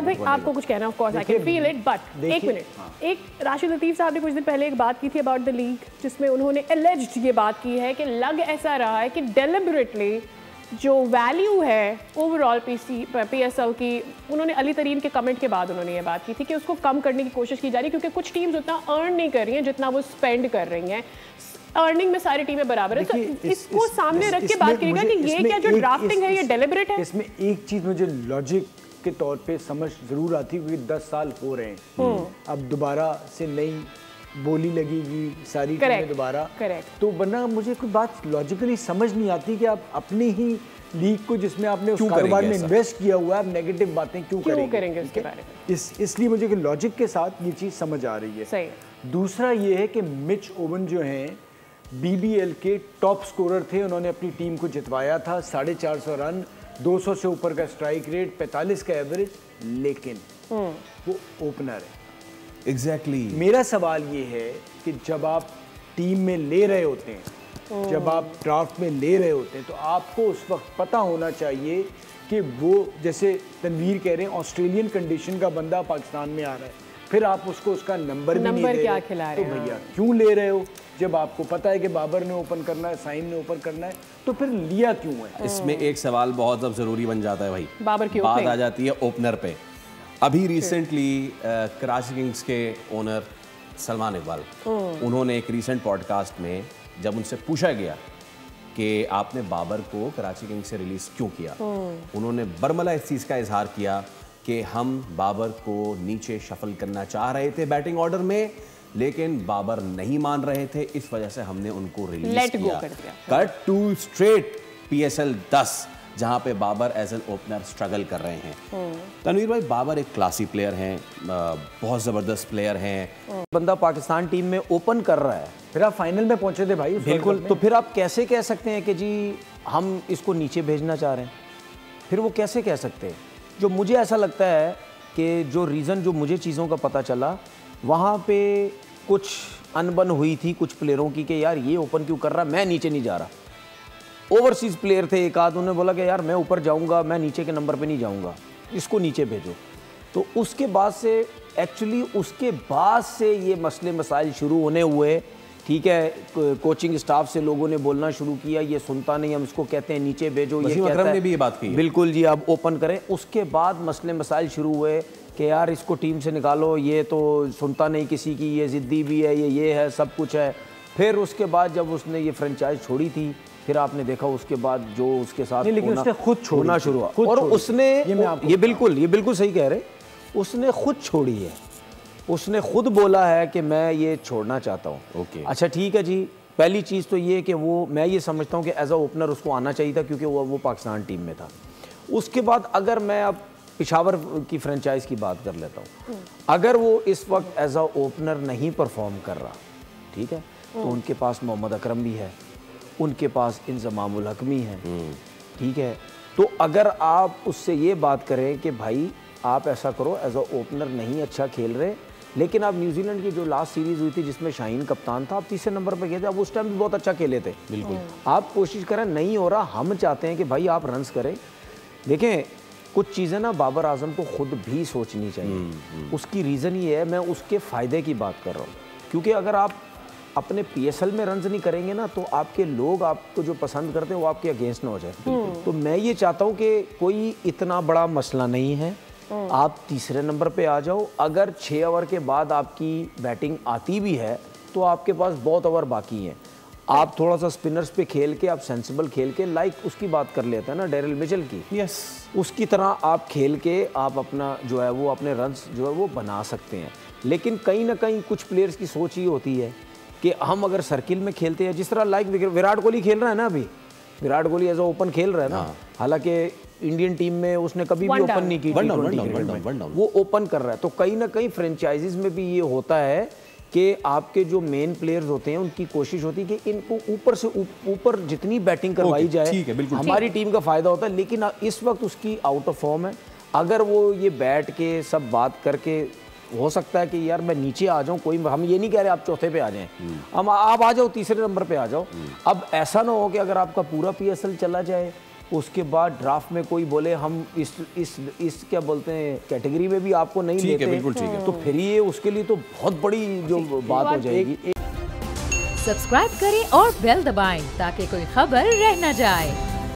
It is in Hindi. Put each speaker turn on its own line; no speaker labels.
भाई आपको कुछ कहना, of course I can feel it, but एक मिनट, एक राशिद लतीफ़ साहब ने कुछ दिन पहले एक बात की थी अबाउट द लीग, जिसमें उन्होंने एलिज्ड ये बात की है कि लग ऐसा रहा है कि डेलिबरेटली जो वैल्यू है ओवरऑल PSL की, उन्होंने अली तरीन के कमेंट के बाद उन्होंने ये बात की थी कि उसको कम करने की कोशिश की जा रही है, क्योंकि कुछ टीम्स उतना अर्न नहीं कर रही हैं जितना वो स्पेंड कर रही हैं। अर्निंग में सारी टीमें बराबर है, तो इसको सामने रख के बात करिएगा कि ये क्या जो ड्राफ्टिंग है ये डेलिबरेट है।
इसमें एक चीज मुझे लॉजिक के तौर पे समझ जरूर आती है, क्योंकि 10 साल हो रहे हैं, अब दोबारा से नई बोली लगेगी सारी टीमें दोबारा, तो वरना मुझे कोई बात लॉजिकली समझ नहीं आती कि आप अपनी ही लीग को जिसमें आपने उस कारोबार में इन्वेस्ट किया हुआ है, आप नेगेटिव बातें क्यों करेंगे उसके बारे में। इसलिए मुझे लॉजिक के साथ ये चीज़ समझ आ रही है।
सही।
दूसरा ये है कि मिच ओवन जो हैं BBL के टॉप स्कोरर थे, उन्होंने अपनी टीम को जितवाया था, 450 रन, 200 से ऊपर का स्ट्राइक रेट, 45 का एवरेज, लेकिन वो ओपनर है।
एग्जैक्टली
मेरा सवाल ये है कि जब आप टीम में ले रहे होते हैं, जब आप ड्राफ्ट में ले रहे होते हैं, तो आपको उस वक्त पता होना चाहिए कि वो, जैसे तनवीर कह रहे हैं, ऑस्ट्रेलियन कंडीशन का बंदा पाकिस्तान में आ रहा है, फिर आप उसको उसका नंबर भी नहीं दे रहे, तो भैया क्यों ले रहे हो? जब आपको पता है कि बाबर ने ओपन करना है, साइम ने ओपन करना है, तो फिर लिया क्यों है?
इसमें एक सवाल बहुत अब जरूरी बन जाता है भाई,
बाबर की
बात आ जाती है ओपनर पे। अभी रिसेंटली कराची किंग्स के ओनर सलमान इकबाल, उन्होंने एक रीसेंट पॉडकास्ट में जब उनसे पूछा गया कि आपने बाबर को कराची किंग्स से रिलीज क्यों किया, उन्होंने बरमला इस चीज़ का इजहार किया कि हम बाबर को नीचे शफल करना चाह रहे थे बैटिंग ऑर्डर में, लेकिन बाबर नहीं मान रहे थे, इस वजह से हमने उनको रिलीज किया। कट टू स्ट्रेट PSL 10, जहां पे Babar as an opener struggle कर रहे हैं। तनवीर भाई, बाबर एक क्लासी प्लेयर हैं, बहुत ज़बरदस्त प्लेयर हैं,
बंदा पाकिस्तान टीम में ओपन कर रहा है,
फिर आप फाइनल में पहुंचे थे भाई।
बिल्कुल, तो फिर आप कैसे कह सकते हैं कि जी हम इसको नीचे भेजना चाह रहे हैं? फिर वो कैसे कह सकते हैं? जो मुझे ऐसा लगता है कि जो रीज़न, जो मुझे चीज़ों का पता चला, वहाँ पे कुछ अनबन हुई थी कुछ प्लेयरों की कि यार ये ओपन क्यों कर रहा, मैं नीचे नहीं जा रहा। ओवरसीज़ प्लेयर थे एक आध, उन्होंने बोला कि यार मैं ऊपर जाऊंगा, मैं नीचे के नंबर पे नहीं जाऊंगा, इसको नीचे भेजो। तो उसके बाद से एक्चुअली उसके बाद से ये मसले मसाइल शुरू होने हुए, ठीक है, कोचिंग स्टाफ से लोगों ने बोलना शुरू किया, ये सुनता नहीं, हम इसको कहते हैं नीचे भेजो, ये कहता है,
भी ये बात की,
बिल्कुल जी आप ओपन करें। उसके बाद मसले मसाइल शुरू हुए कि यार इसको टीम से निकालो, ये तो सुनता नहीं किसी की, ये ज़िद्दी भी है, ये है, सब कुछ है। फिर उसके बाद जब उसने ये फ्रेंचाइज छोड़ी थी, फिर आपने देखा उसके बाद जो उसके साथ
लेकिन उसने खुद छोड़ना शुरू हुआ,
और उसने ये बिल्कुल सही कह रहे, उसने खुद छोड़ी है, उसने खुद बोला है कि मैं ये छोड़ना चाहता हूँ।
ओके,
अच्छा ठीक है जी, पहली चीज़ तो ये कि वो, मैं ये समझता हूँ कि एज अ ओपनर उसको आना चाहिए था, क्योंकि वो पाकिस्तान टीम में था। उसके बाद अगर मैं अब पिशावर की फ्रेंचाइज की बात कर लेता हूँ, अगर वो इस वक्त एज अ ओपनर नहीं परफॉर्म कर रहा, ठीक है, तो उनके पास मोहम्मद अकरम भी है, उनके पास इंजमाम उल हकमी है, ठीक है। तो अगर आप उससे ये बात करें कि भाई आप ऐसा करो, एज अ ओपनर नहीं अच्छा खेल रहे, लेकिन आप न्यूजीलैंड की जो लास्ट सीरीज़ हुई थी जिसमें शाहीन कप्तान था, आप तीसरे नंबर पे गए थे, आप उस टाइम भी बहुत अच्छा खेले थे।
बिल्कुल,
आप कोशिश करें, नहीं हो रहा, हम चाहते हैं कि भाई आप रन्स करें। देखें, कुछ चीज़ें ना बाबर आजम को खुद भी सोचनी चाहिए। उसकी रीज़न ये है, मैं उसके फ़ायदे की बात कर रहा हूँ, क्योंकि अगर आप अपने PSL में रन्स नहीं करेंगे ना, तो आपके लोग आपको जो पसंद करते हैं वो आपके अगेंस्ट ना हो जाए। तो मैं ये चाहता हूँ कि कोई इतना बड़ा मसला नहीं है, आप तीसरे नंबर पे आ जाओ। अगर 6 ओवर के बाद आपकी बैटिंग आती भी है तो आपके पास बहुत ओवर बाकी हैं, आप थोड़ा सा स्पिनर्स पे खेल के, आप सेंसिबल खेल के, लाइक उसकी बात कर लेते हैं ना डेरिल मिचेल की,
यस,
उसकी तरह आप खेल के आप अपना जो है वो अपने रन्स जो है वो बना सकते हैं। लेकिन कहीं ना कहीं कुछ प्लेयर्स की सोच ये होती है कि हम अगर सर्किल में खेलते हैं, जिस तरह लाइक विराट कोहली खेल रहा है ना, अभी Virat Kohli as a open खेल रहा है ना, हालांकि इंडियन टीम में उसने कभी भी ओपन नहीं की, वो ओपन कर रहा है। तो कहीं ना कहीं फ्रेंचाइजीज में भी ये होता है कि आपके जो मेन प्लेयर्स होते हैं उनकी कोशिश होती है कि इनको ऊपर से ऊपर जितनी बैटिंग करवाई जाए, हमारी टीम का फायदा होता है। लेकिन इस वक्त उसकी आउट ऑफ फॉर्म है, अगर वो ये बैठ के सब बात करके, हो सकता है कि यार मैं नीचे आ जाऊं, कोई, हम ये नहीं कह रहे आप चौथे पे आ जाएं, हम आप आ जाओ तीसरे नंबर पे आ जाओ। अब ऐसा ना हो कि अगर आपका पूरा PSL चला जाए उसके बाद ड्राफ्ट में कोई बोले हम इस क्या बोलते हैं कैटेगरी में भी आपको नहीं
ठीक
लेते,
है, बिल्कुल ठीक है।
तो फिर ये उसके लिए तो बहुत बड़ी जो बात हो जाएगी।
सब्सक्राइब करें और बेल दबाएं ताकि कोई खबर रह न जाए।